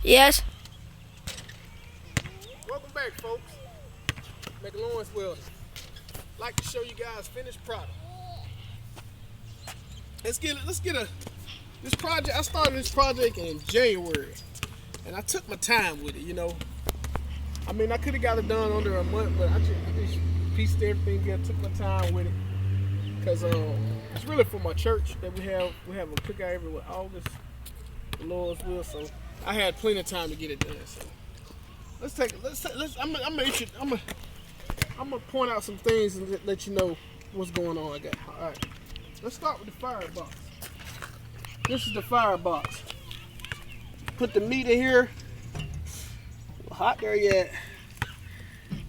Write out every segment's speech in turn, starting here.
Yes. Welcome back, folks. McLaurins Welding. Like to show you guys finished product. Let's get this project. I started this project in January, and I took my time with it. I mean, I could have got it done under a month, but I just pieced everything together. Took my time with it because it's really for my church that we have a cookout every August, the Lord's will. So I had plenty of time to get it done. So I'm gonna point out some things and let you know what's going on. All right. Let's start with the firebox. This is the firebox. Put the meat in here. Hot there yet?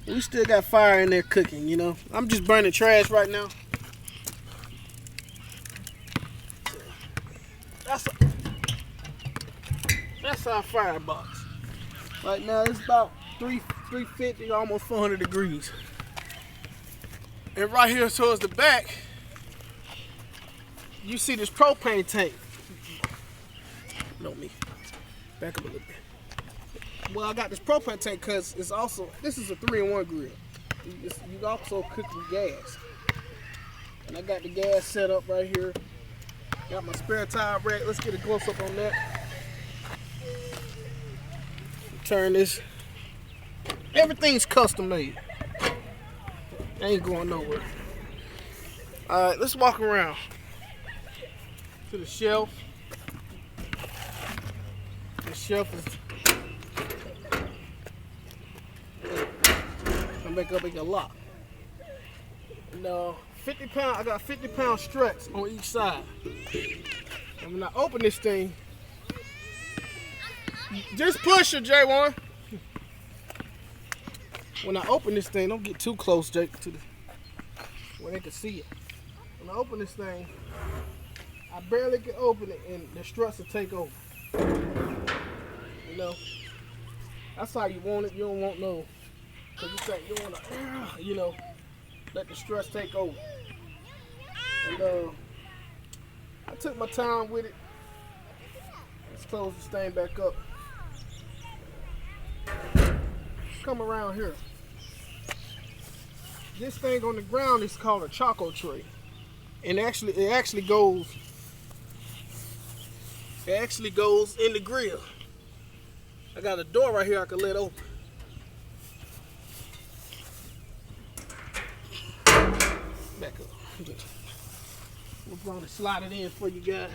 We still got fire in there cooking. I'm just burning trash right now. That's our firebox. Right now it's about 350, almost 400 degrees. And right here towards the back, you see this propane tank. Me. Back up a little bit. Well, I got this propane tank because this is a 3-in-1 grill. You also cook with gas. And I got the gas set up right here. Got my spare tire rack. Let's get a close up on that. Turn this. Everything's custom made. Ain't going nowhere. Alright, let's walk around to the shelf. The shelf is I make up a lock. And 50 pound, I got 50-pound struts on each side. And when I open this thing, just push it, J1. When I open this thing, don't get too close, Jake, to where they can see it. When I open this thing, I barely can open it, and the struts will take over. That's how you want it. You don't want no, cause you say you want to, let the struts take over. And I took my time with it. Let's close this thing back up. Come around here. This thing on the ground is called a choco tray, and it actually goes in the grill. I got a door right here I can let open. Back up. We're going to slide it in for you guys.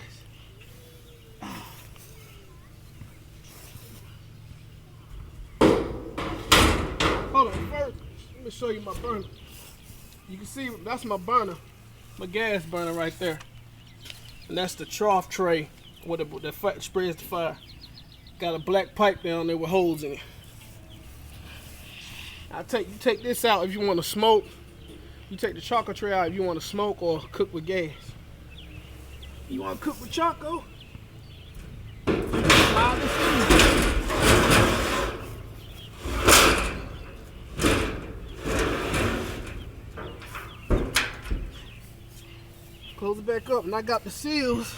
Hold on, first, let me show you my burner. You can see that's my burner, my gas burner right there. And that's the trough tray that spreads the fire. Got a black pipe down there with holes in it. You take this out if you want to smoke. You take the choco tray out if you want to smoke or cook with gas. You want to cook with choco? Slide this in. Close it back up, and I got the seals,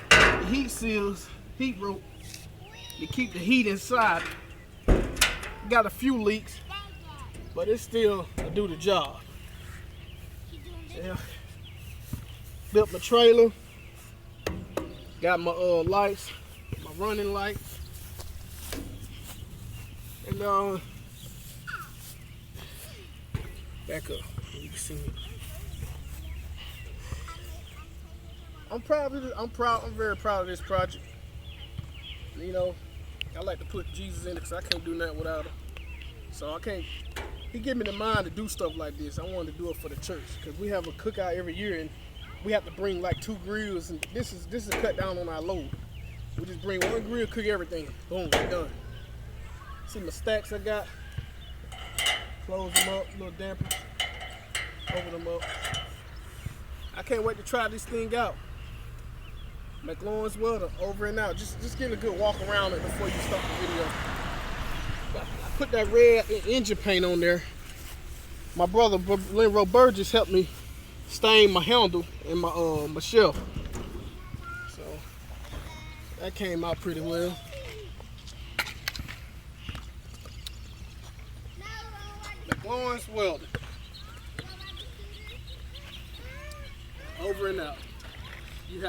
the heat seals, heat rope to keep the heat inside. Got a few leaks, but it still do the job. Yeah. Built my trailer. Got my lights, my running lights, and back up. You can see me. I'm proud of this. I'm very proud of this project. I like to put Jesus in it because I can't do nothing without him. So I can't. He gave me the mind to do stuff like this. I wanted to do it for the church because we have a cookout every year, and we have to bring like 2 grills, and this is cut down on our load. We just bring 1 grill, cook everything. Boom, we're done. See my stacks I got. Close them up, little damper. Open them up. I can't wait to try this thing out. McLaurins Welding, over and out. Just getting a good walk around it before you start the video. I put that red engine paint on there. My brother, Linro Burgess, helped me stain my handle and my shelf. So that came out pretty well. McLaurins Welding. Over and out.